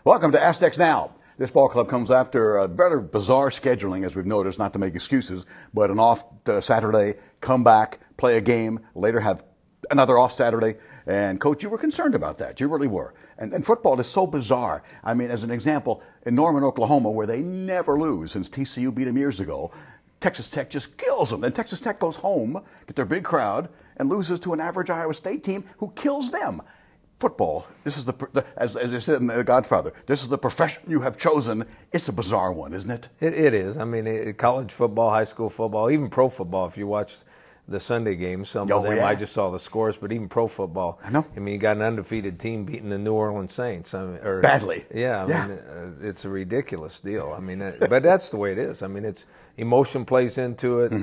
Welcome to Aztecs Now. This ball club comes after a very bizarre scheduling, as we've noticed, not to make excuses, but an off Saturday, come back, play a game, later have another off Saturday. And, Coach, you were concerned about that. You really were. And football is so bizarre. I mean, as an example, in Norman, Oklahoma, where they never lose since TCU beat them years ago, Texas Tech just kills them. Then Texas Tech goes home, get their big crowd, and loses to an average Iowa State team who kills them. Football, this is as I said in The Godfather, this is the profession you have chosen. It's a bizarre one, isn't it? It is. I mean, college football, high school football, even pro football, if you watch the Sunday games, some of them, I just saw the scores, but even pro football. I know. I mean, you got an undefeated team beating the New Orleans Saints. Badly. Yeah, I mean, it's a ridiculous deal. I mean, but that's the way it is. I mean, it's emotion plays into it,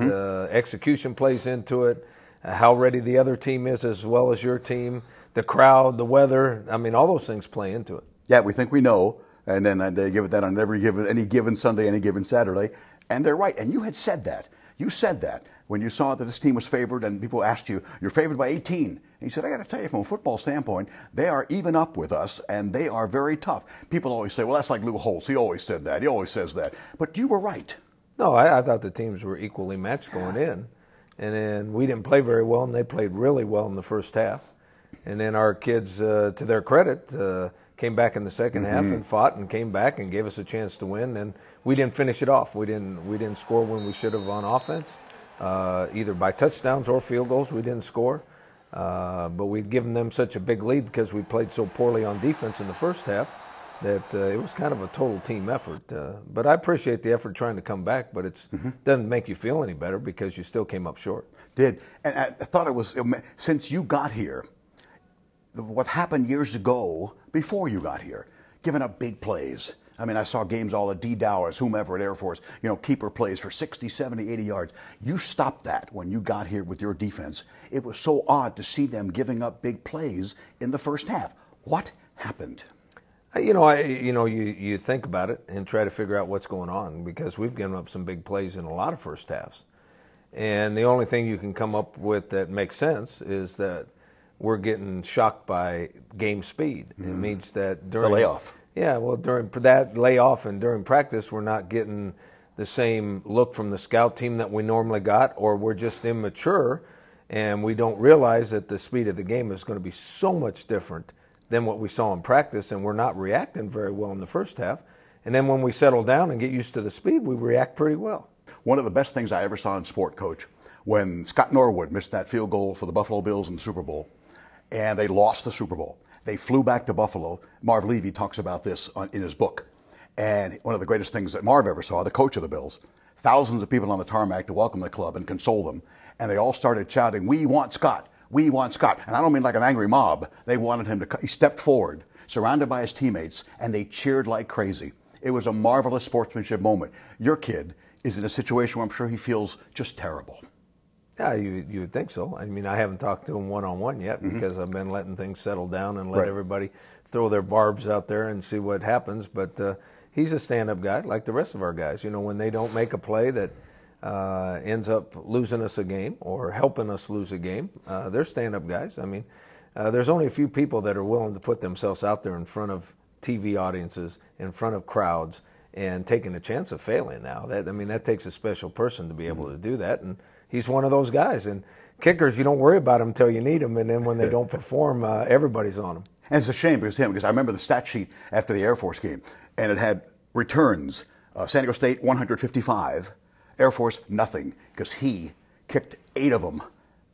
execution plays into it, how ready the other team is as well as your team, the crowd, the weather. I mean, all those things play into it. Yeah, we think we know, and then they give it that on any given Sunday, any given Saturday, and they're right. And you had said that. You said that when you saw that this team was favored, and people asked you, "You're favored by 18." And you said, "I got to tell you, from a football standpoint, they are even up with us, and they are very tough." People always say, "Well, that's like Lou Holtz. He always said that. He always says that." But you were right. No, I thought the teams were equally matched going in, and then we didn't play very well, and they played really well in the first half. And then our kids, to their credit, came back in the second half and fought and came back and gave us a chance to win. And we didn't finish it off. We didn't score when we should have on offense, either by touchdowns or field goals. We didn't score, but we'd given them such a big lead because we played so poorly on defense in the first half that it was kind of a total team effort. But I appreciate the effort trying to come back, but it doesn't make you feel any better because you still came up short. Did. And I thought it was, since you got here, what happened years ago, before you got here, giving up big plays. I mean, I saw games all at D. Dowers, whomever at Air Force, keeper plays for 60, 70, 80 yards. You stopped that when you got here with your defense. It was so odd to see them giving up big plays in the first half. What happened? You think about it and try to figure out what's going on because we've given up some big plays in a lot of first halves. And the only thing you can come up with that makes sense is that we're getting shocked by game speed. It means that during the layoff. Yeah, well, during that layoff and during practice, we're not getting the same look from the scout team that we normally got, or we're just immature and we don't realize that the speed of the game is going to be so much different than what we saw in practice, and we're not reacting very well in the first half. And then when we settle down and get used to the speed, we react pretty well. One of the best things I ever saw in sport, Coach, when Scott Norwood missed that field goal for the Buffalo Bills in the Super Bowl, and they lost the Super Bowl. They flew back to Buffalo. Marv Levy talks about this in his book. And one of the greatest things that Marv ever saw, the coach of the Bills, thousands of people on the tarmac to welcome the club and console them. And they all started shouting, "We want Scott. We want Scott." And I don't mean like an angry mob. They wanted him to, he stepped forward, surrounded by his teammates, and they cheered like crazy. It was a marvelous sportsmanship moment. Your kid is in a situation where I'm sure he feels just terrible. Yeah, you would think so. I mean, I haven't talked to him one-on-one yet because I've been letting things settle down and let everybody throw their barbs out there and see what happens. But he's a stand-up guy like the rest of our guys. When they don't make a play that ends up losing us a game or helping us lose a game, they're stand-up guys. I mean, there's only a few people that are willing to put themselves out there in front of TV audiences, in front of crowds, and taking a chance of failing now. That takes a special person to be able to do that, and he's one of those guys. And kickers, you don't worry about them until you need them, and then when they don't perform, everybody's on them. And it's a shame because I remember the stat sheet after the Air Force game, and it had returns. San Diego State, 155. Air Force, nothing, because he kicked 8 of them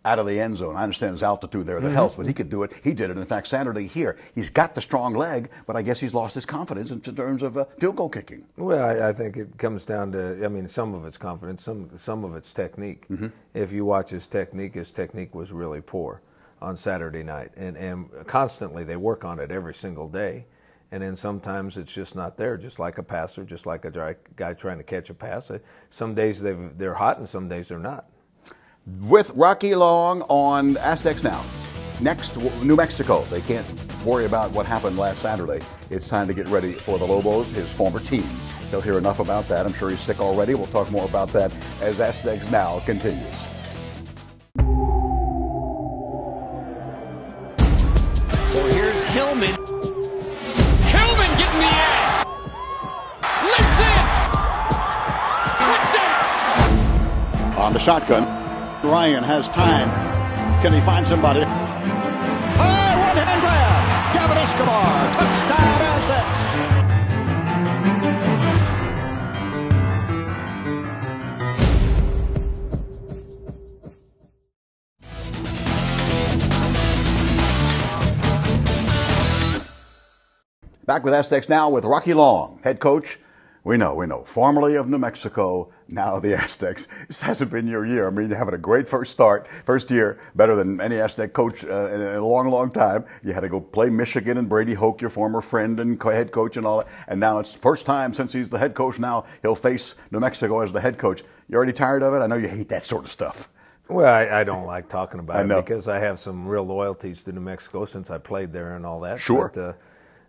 out of the end zone. I understand his altitude there that helps, but he could do it. He did it. In fact, Saturday here, he's got the strong leg, but I guess he's lost his confidence in terms of field goal kicking. Well, I think it comes down to, some of it's confidence, some of it's technique. If you watch his technique was really poor on Saturday night. And constantly they work on it every single day. And then sometimes it's just not there, just like a passer, just like a guy trying to catch a pass. Some days they're hot and some days they're not. With Rocky Long on Aztecs Now. Next, New Mexico. They can't worry about what happened last Saturday. It's time to get ready for the Lobos, his former team. They'll hear enough about that. I'm sure he's sick already. We'll talk more about that as Aztecs Now continues. So here's Hillman. Hillman getting the on the shotgun. Ryan has time. Can he find somebody? High one-hand grab. Gavin Escobar. Touchdown Aztecs. Back with Aztecs Now with Rocky Long, head coach. We know, formerly of New Mexico, now the Aztecs. This hasn't been your year. I mean, you're having a great first year, better than any Aztec coach in a long, long time. You had to go play Michigan and Brady Hoke, your former friend and head coach and all that. And now it's first time since he's the head coach now, he'll face New Mexico as the head coach. You already tired of it? I know you hate that sort of stuff. Well, I don't like talking about it because I have some real loyalties to New Mexico since I played there and all that. Sure. But,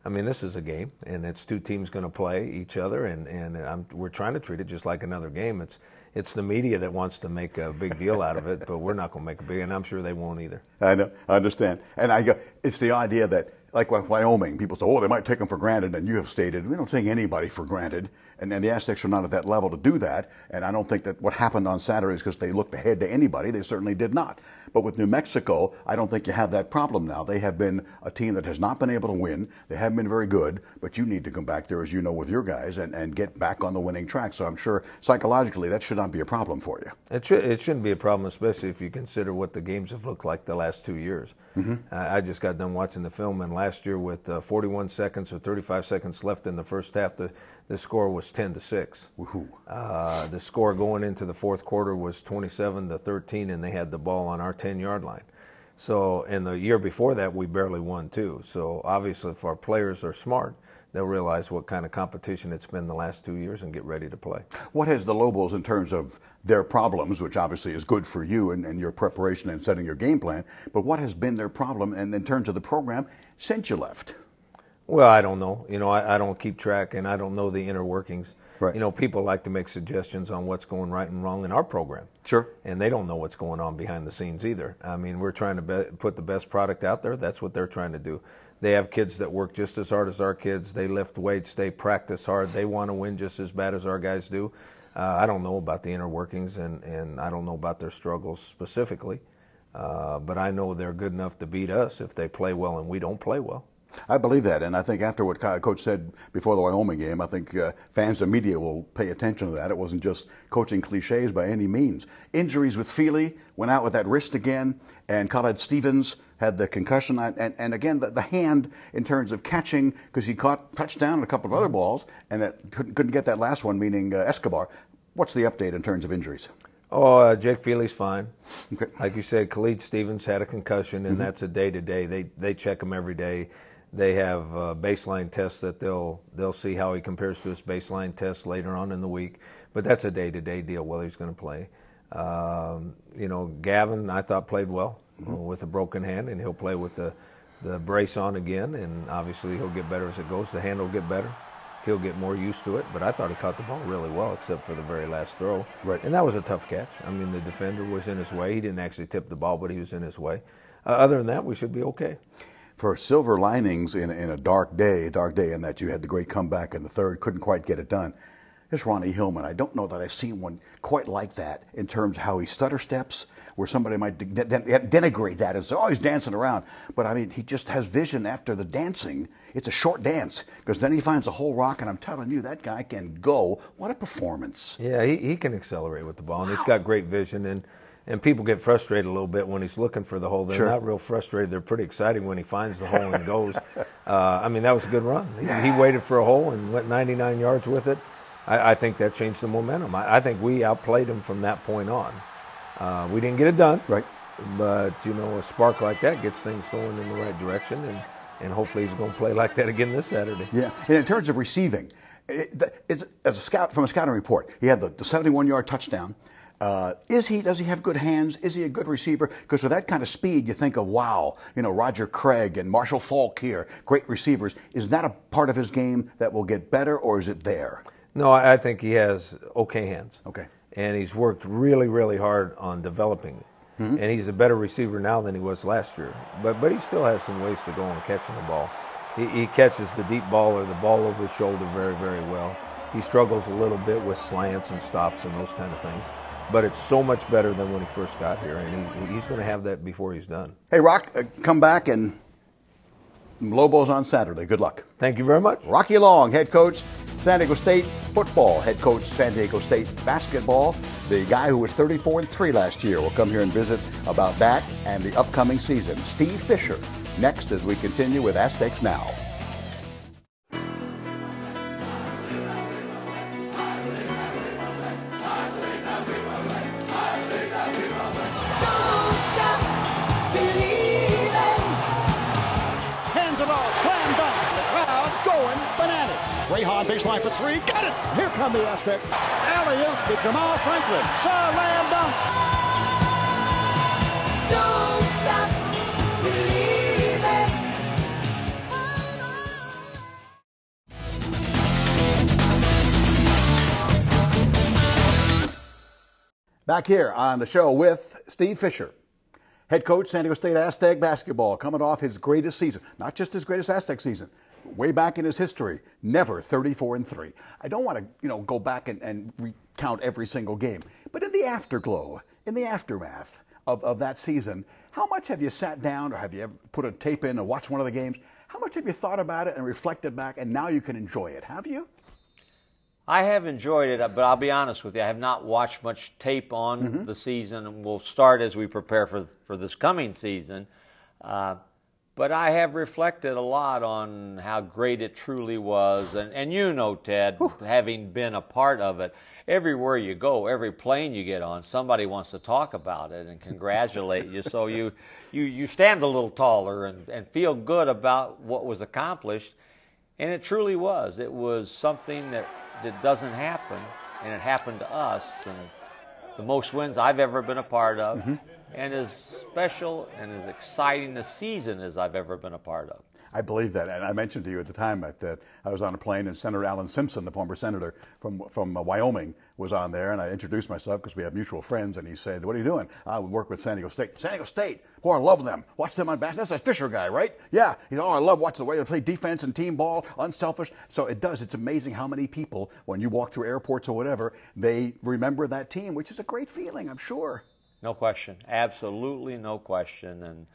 I mean, this is a game, and it's two teams going to play each other, and we're trying to treat it just like another game. It's the media that wants to make a big deal out of it, but we're not going to make a big, and I'm sure they won't either. I know, I understand. And it's the idea that, like Wyoming, people say, oh, they might take them for granted, and you have stated, we don't take anybody for granted, and the Aztecs are not at that level to do that, and I don't think that what happened on Saturday is because they looked ahead to anybody. They certainly did not. But with New Mexico, I don't think you have that problem now. They have been a team that has not been able to win. They haven't been very good, but you need to come back there, as you know, with your guys and get back on the winning track. So I'm sure psychologically that should not be a problem for you. It shouldn't be a problem, especially if you consider what the games have looked like the last 2 years. Mm-hmm. I just got done watching the film, and last year with 41 seconds or 35 seconds left in the first half, the score was 10-6. The score going into the fourth quarter was 27-13, and they had the ball on our 10-yard line. So, and the year before that, we barely won too. So obviously, if our players are smart, they'll realize what kind of competition it's been the last 2 years and get ready to play. What has the Lobos, in terms of their problems, which obviously is good for you and your preparation and setting your game plan, but what has been their problem, and in terms of the program, since you left? Well, I don't know. You know, I don't keep track, and I don't know the inner workings. Right. You know, people like to make suggestions on what's going right and wrong in our program. Sure. And they don't know what's going on behind the scenes either. I mean, we're trying to put the best product out there. That's what they're trying to do. They have kids that work just as hard as our kids. They lift weights. They practice hard. They want to win just as bad as our guys do. I don't know about the inner workings, and I don't know about their struggles specifically. But I know they're good enough to beat us if they play well and we don't play well. I believe that, and I think after what Coach said before the Wyoming game, I think fans and media will pay attention to that. It wasn't just coaching cliches by any means. Injuries with Feely, went out with that wrist again, and Khaled Stevens had the concussion, and again, the hand in terms of catching, because he caught touchdown and a couple of other balls, and that couldn't get that last one, meaning Escobar. What's the update in terms of injuries? Oh, Jake Feely's fine. Okay. Like you said, Khalid Stevens had a concussion, and that's a day-to-day. They check him every day. They have baseline tests that they'll see how he compares to his baseline test later on in the week. But that's a day-to-day deal, whether he's going to play. You know, Gavin, I thought, played well with a broken hand, and he'll play with the brace on again, and obviously he'll get better as it goes. The hand will get better. He'll get more used to it, but I thought he caught the ball really well, except for the very last throw. Right. And that was a tough catch. I mean, the defender was in his way. He didn't actually tip the ball, but he was in his way. Other than that, we should be okay. For silver linings in a dark day in that you had the great comeback in the third, couldn't quite get it done. Here's Ronnie Hillman. I don't know that I've seen one quite like that in terms of how he stutter steps, where somebody might denigrate that and say, oh, he's dancing around. But, I mean, he just has vision after the dancing. It's a short dance, because then he finds a whole rock, and I'm telling you, that guy can go. What a performance. Yeah, he can accelerate with the ball, and he's got great vision. And people get frustrated a little bit when he's looking for the hole. They're not real frustrated. They're pretty excited when he finds the hole and goes. I mean, that was a good run. He waited for a hole and went 99 yards with it. I think that changed the momentum. I think we outplayed him from that point on. We didn't get it done. Right. But, you know, a spark like that gets things going in the right direction, and hopefully he's going to play like that again this Saturday. Yeah. And in terms of receiving, as a scout, from a scouting report, he had the 71-yard touchdown. Does he have good hands? Is he a good receiver? Because with that kind of speed, you think of, wow, you know, Roger Craig and Marshall Faulk here, great receivers. Is that a part of his game that will get better, or is it there? No, I think he has okay hands. Okay. And he's worked really, really hard on developing it. Mm-hmm. And he's a better receiver now than he was last year. But he still has some ways to go on catching the ball. He catches the deep ball or the ball over his shoulder very, very well. He struggles a little bit with slants and stops and those kind of things. but it's so much better than when he first got here, and he's going to have that before he's done. Hey, Rock, come back, and Lobos on Saturday. Good luck. Thank you very much. Rocky Long, head coach, San Diego State football, head coach, San Diego State basketball. The guy who was 34-3 last year will come here and visit about that and the upcoming season. Steve Fisher, next as we continue with Aztecs Now. Rayhan baseline for three. Got it! Here come the Aztecs. Alley-oop to Jamal Franklin. Slam dunk. Don't stop believing. Back here on the show with Steve Fisher, head coach, San Diego State Aztec basketball, coming off his greatest season. Not just his greatest Aztec season. Way back in his history, never 34-3. I don't want to, go back and recount every single game, but in the afterglow, in the aftermath of that season, how much have you sat down, or have you ever put a tape in and watched one of the games? How much have you thought about it and reflected back, and now you can enjoy it? Have you? I have enjoyed it, but I'll be honest with you, I have not watched much tape on the season. We'll start as we prepare for this coming season. But I have reflected a lot on how great it truly was. And you know, Ted, having been a part of it, everywhere you go, every plane you get on, somebody wants to talk about it and congratulate you. So you stand a little taller and feel good about what was accomplished. And it truly was. It was something that doesn't happen, and it happened to us. And the most wins I've ever been a part of. And as special and as exciting a season as I've ever been a part of. I believe that, and I mentioned to you at the time that I was on a plane, and Senator Alan Simpson, the former senator from Wyoming, was on there, and I introduced myself because we have mutual friends, and he said, "What are you doing?" "I work with San Diego State." "San Diego State? Oh, I love them. Watch them on basketball. That's a Fisher guy, right?" "Yeah." I love watching the way they play defense and team ball, unselfish. So it does. It's amazing how many people, when you walk through airports or whatever, they remember that team, which is a great feeling, I'm sure. No question. Absolutely no question. And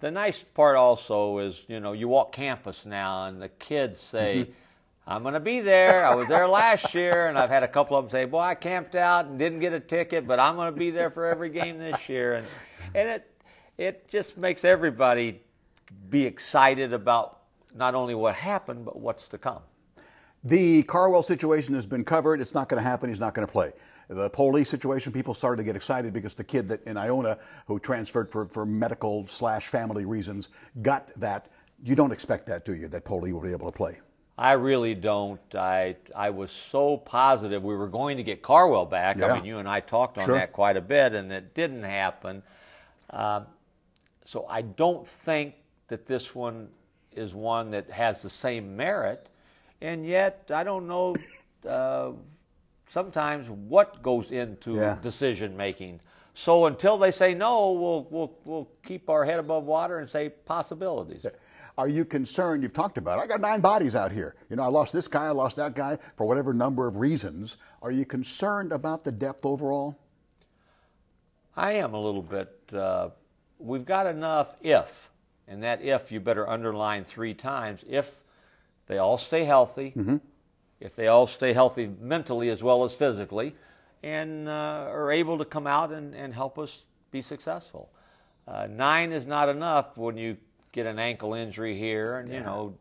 the nice part also is, you walk campus now and the kids say, "I'm going to be there. I was there last year." And I've had a couple of them say, "Boy, I camped out and didn't get a ticket, but I'm going to be there for every game this year." And it just makes everybody be excited about not only what happened, but what's to come. The Carwell situation has been covered. It's not going to happen. He's not going to play. The Poli situation, people started to get excited because the kid in Iona who transferred for medical/family reasons got that. You don't expect that, do you, that Poli will be able to play? I really don't. I was so positive we were going to get Carwell back. Yeah. I mean, you and I talked on that quite a bit, and it didn't happen. So I don't think that this one is one that has the same merit, and yet I don't know sometimes what goes into decision making. So until they say no, we'll keep our head above water and say possibilities. Are you concerned? You've talked about it. I got 9 bodies out here. I lost this guy, I lost that guy for whatever number of reasons. Are you concerned about the depth overall? I am a little bit. We've got enough if, and that if you better underline 3 times, if they all stay healthy, if they all stay healthy mentally as well as physically, and are able to come out and help us be successful. 9 is not enough when you get an ankle injury here, and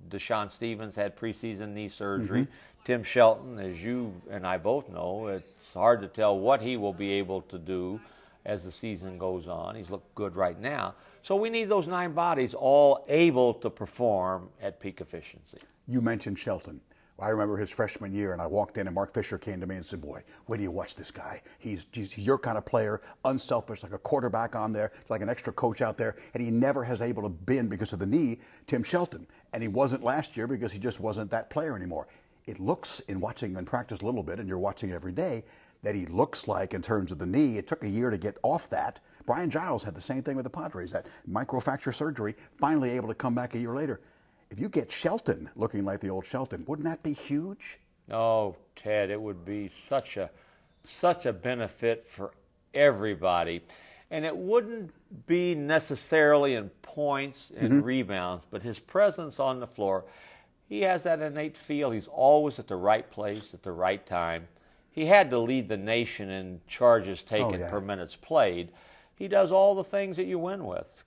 Deshaun Stevens had preseason knee surgery. Tim Shelton, as you and I both know, it's hard to tell what he will be able to do as the season goes on. He's looked good right now. So we need those 9 bodies all able to perform at peak efficiency. You mentioned Shelton. I remember his freshman year, and I walked in, and Mark Fisher came to me and said, "Boy, wait till you watch this guy. He's your kind of player, unselfish, like a quarterback on there, like an extra coach out there." And he never has able to been because of the knee, Tim Shelton. And he wasn't last year because he just wasn't that player anymore. It looks, in watching him in practice a little bit, and you're watching every day, that he looks like, in terms of the knee, it took a year to get off that. Brian Giles had the same thing with the Padres, that microfracture surgery, finally able to come back a year later. If you get Shelton looking like the old Shelton, wouldn't that be huge? Oh, Ted, it would be such a benefit for everybody. And it wouldn't be necessarily in points and rebounds, but his presence on the floor, he has that innate feel. He's always at the right place at the right time. He had to lead the nation in charges taken per minutes played. He does all the things that you win with.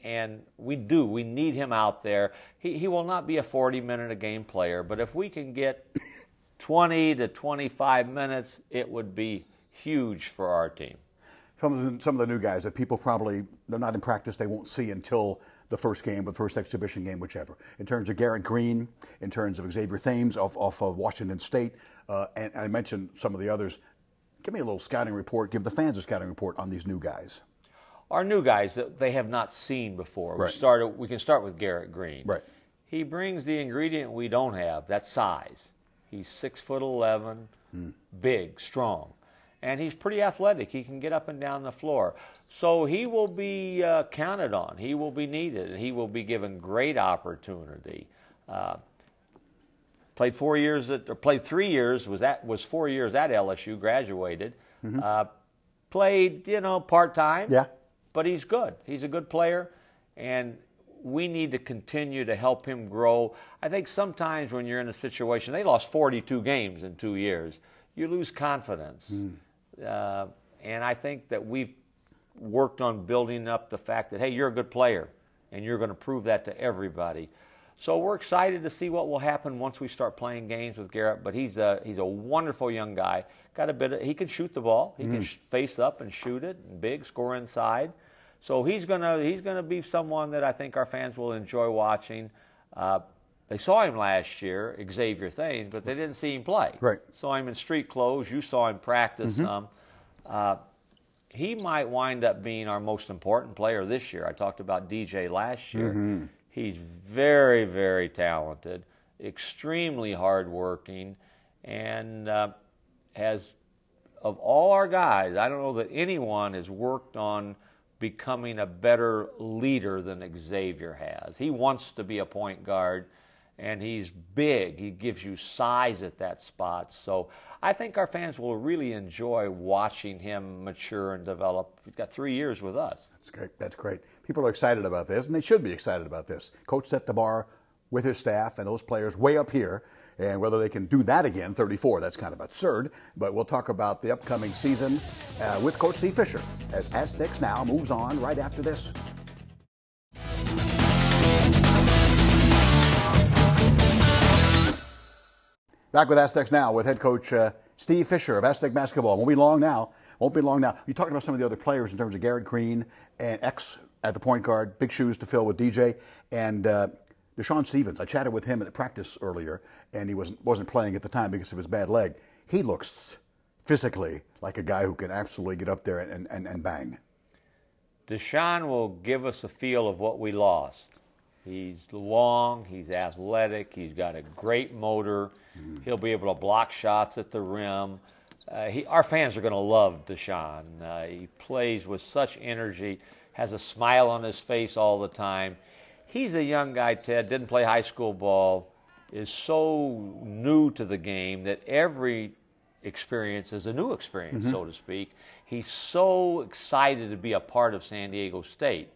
And we need him out there. He will not be a 40-minute-a-game player, but if we can get 20 to 25 minutes, it would be huge for our team. Some of the new guys that people probably, they're not in practice, they won't see until the first game, the first exhibition game, whichever. In terms of Garrett Green, in terms of Xavier Thames off of Washington State, and I mentioned some of the others. Give me a little scouting report, give the fans a scouting report on these new guys. Our new guys that they have not seen before. Right. We can start with Garrett Green. Right. He brings the ingredient we don't have, that size. He's 6'11", big, strong. And he's pretty athletic. He can get up and down the floor. So he will be counted on. He will be needed, and he will be given great opportunity. Played 3 years. Was 4 years at LSU. Graduated. Played, part-time. Yeah. But he's good. He's a good player, and we need to continue to help him grow. I think sometimes when you're in a situation, they lost 42 games in 2 years, you lose confidence. And I think that we've worked on building up the fact that, hey, you're a good player, and you're going to prove that to everybody. So we're excited to see what will happen once we start playing games with Garrett. But he's a wonderful young guy. He can shoot the ball. He can face up and shoot it, big, score inside. So he's gonna be someone that I think our fans will enjoy watching. They saw him last year, Xavier Thames, but they didn't see him play. Right. Saw him in street clothes. You saw him practice some. He might wind up being our most important player this year. I talked about DJ last year. He's very, very talented, extremely hardworking, and has, of all our guys, I don't know that anyone has worked on becoming a better leader than Xavier has. He wants to be a point guard, and he's big. He gives you size at that spot. So I think our fans will really enjoy watching him mature and develop. He's got 3 years with us. That's great. That's great. People are excited about this, and they should be excited about this. Coach set the bar with his staff and those players way up here, and whether they can do that again, 34, that's kind of absurd. But we'll talk about the upcoming season with Coach Steve Fisher as Aztecs Now moves on right after this. Back with Aztecs Now with head coach Steve Fisher of Aztec basketball. Won't be long now. You talked about some of the other players in terms of Garrett Green and X at the point guard, big shoes to fill with DJ, and Deshaun Stevens. I chatted with him at practice earlier, and he wasn't playing at the time because of his bad leg. He looks physically like a guy who can absolutely get up there and bang. Deshaun will give us a feel of what we lost. He's long, he's athletic, he's got a great motor. He'll be able to block shots at the rim. Our fans are going to love Deshaun. He plays with such energy, has a smile on his face all the time. He's a young guy, Ted, didn't play high school ball, is so new to the game that every experience is a new experience, so to speak. He's so excited to be a part of San Diego State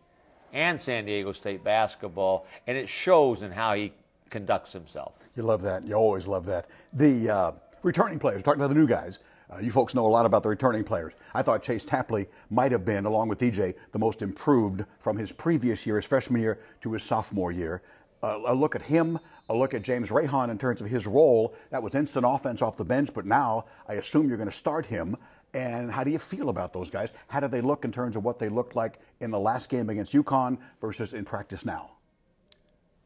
and San Diego State basketball, and it shows in how he conducts himself. You love that. You always love that. The returning players, talking about the new guys, you folks know a lot about the returning players. I thought Chase Tapley might have been, along with DJ, the most improved from his previous year, his freshman year, to his sophomore year. A look at him, a look at James Rahan in terms of his role. That was instant offense off the bench, but now I assume you're going to start him. And how do you feel about those guys? How do they look in terms of what they looked like in the last game against UConn versus in practice now?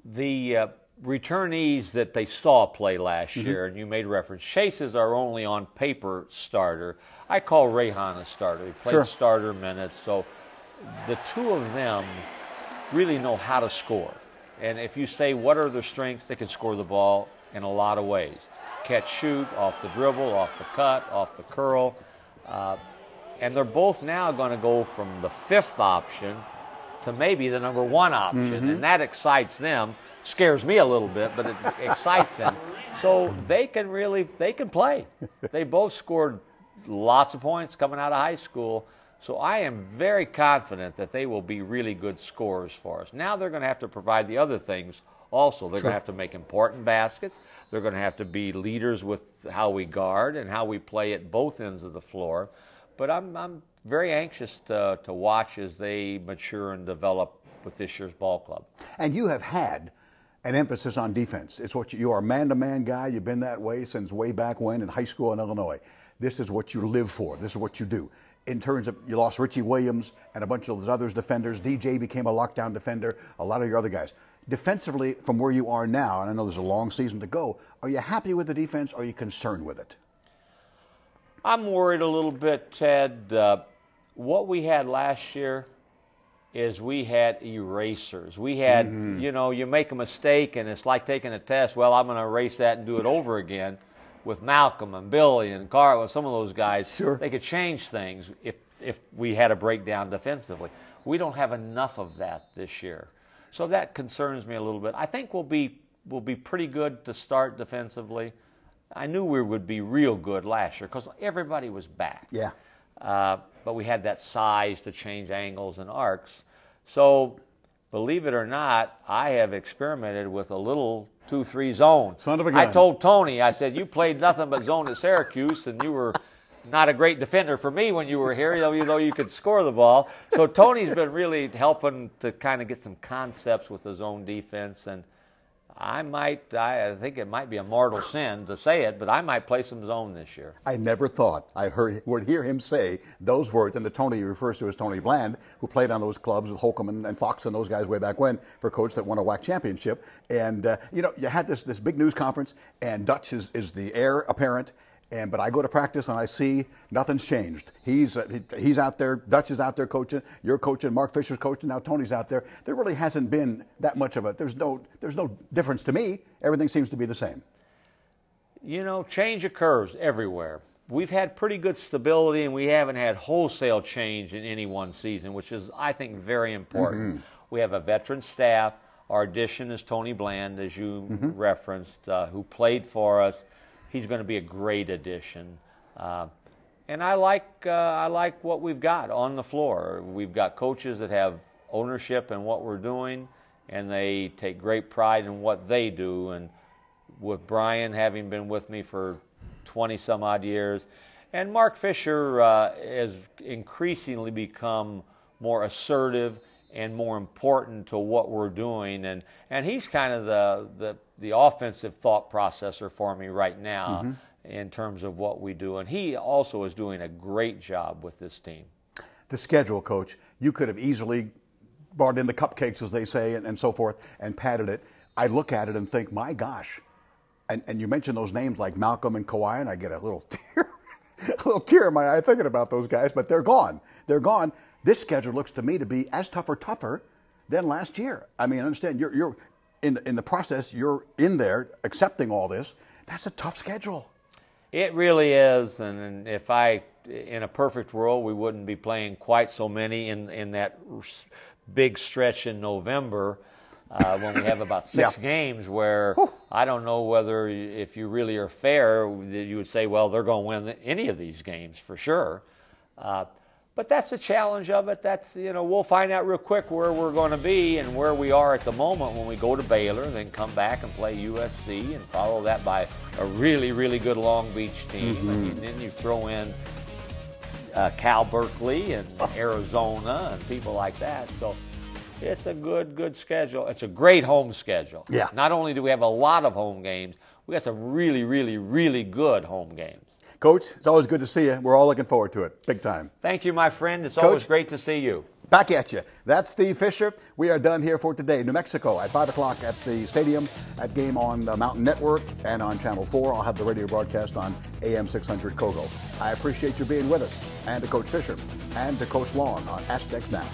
The returnees that they saw play last year, and you made reference, Chase is our only on paper starter. I call Rahan a starter. He played starter minutes, so the two of them really know how to score. And if you say what are their strengths, they can score the ball in a lot of ways. Catch, shoot, off the dribble, off the cut, off the curl. And they're both now going to go from the fifth option to maybe the number one option, and that excites them. Scares me a little bit, but it excites them. So they can play. They both scored lots of points coming out of high school. So I am very confident that they will be really good scorers for us. Now they're going to have to provide the other things also. They're going to have to make important baskets. They're going to have to be leaders with how we guard and how we play at both ends of the floor. But I'm very anxious to watch as they mature and develop with this year's ball club. And you have had an emphasis on defense. It's what you are a man-to-man guy. You've been that way since way back when in high school in Illinois. This is what you live for. This is what you do. In terms of, you lost Richie Williams and a bunch of those others defenders. DJ became a lockdown defender. A lot of your other guys. Defensively, from where you are now, and I know there's a long season to go, are you happy with the defense or are you concerned with it? I'm worried a little bit, Ted. What we had last year is we had erasers. We had, you make a mistake and it's like taking a test. Well, I'm going to erase that and do it over again. With Malcolm and Billy and Carl, some of those guys, sure, they could change things if we had a breakdown defensively. We don't have enough of that this year. So that concerns me a little bit. I think we'll be pretty good to start defensively. I knew we would be real good last year because everybody was back. Yeah. But we had that size to change angles and arcs. So, believe it or not, I have experimented with a little 2-3 zone. Son of a gun. I told Tony, I said, you played nothing but zone at Syracuse, and you were not a great defender for me when you were here, even though you could score the ball. So Tony's been really helping to kind of get some concepts with the zone defense, and I think it might be a mortal sin to say it, but I might play some zone this year. I never thought I would hear him say those words, and the Tony he refers to as Tony Bland, who played on those clubs with Holcomb and Fox and those guys way back when for coach that won a WAC championship. And, you had this big news conference, and Dutch is the heir apparent. But I go to practice and I see nothing's changed. He's out there. Dutch is out there coaching. You're coaching. Mark Fisher's coaching. Now Tony's out there. There really hasn't been that much of a. There's no difference to me. Everything seems to be the same. Change occurs everywhere. We've had pretty good stability, and we haven't had wholesale change in any one season, which is, I think, very important. Mm-hmm. We have a veteran staff. Our addition is Tony Bland, as you referenced, who played for us. He's going to be a great addition, and I like what we've got on the floor. We've got coaches that have ownership in what we're doing, and they take great pride in what they do. And with Brian having been with me for 20-some-odd years, and Mark Fisher has increasingly become more assertive and more important to what we're doing, and he's kind of the offensive thought processor for me right now in terms of what we do, and he also is doing a great job with this team. The schedule, Coach, you could have easily brought in the cupcakes, as they say, and so forth, and padded it. I look at it and think, my gosh, and you mentioned those names like Malcolm and Kawhi, and I get a little tear in my eye thinking about those guys, but they're gone. They're gone. This schedule looks to me to be as tough or tougher than last year. I mean, understand, you're in the process, you're in there accepting all this. That's a tough schedule. It really is, and if in a perfect world, we wouldn't be playing quite so many in that big stretch in November when we have about 6 games where I don't know whether, if you really are fair, you would say, well, they're going to win any of these games for sure. But that's the challenge of it. That's, we'll find out real quick where we're going to be and where we are at the moment when we go to Baylor, then come back and play USC and follow that by a really, really good Long Beach team. And then you throw in Cal Berkeley and Arizona and people like that. So it's a good schedule. It's a great home schedule. Yeah. Not only do we have a lot of home games, we got some really, really, really good home games. Coach, it's always good to see you. We're all looking forward to it, big time. Thank you, my friend. It's Coach, always great to see you. Back at you. That's Steve Fisher. We are done here for today. New Mexico at 5 o'clock at the stadium. That game on the Mountain Network and on Channel 4. I'll have the radio broadcast on AM 600 Kogo. I appreciate you being with us. And to Coach Fisher and to Coach Long on Ask Next Now.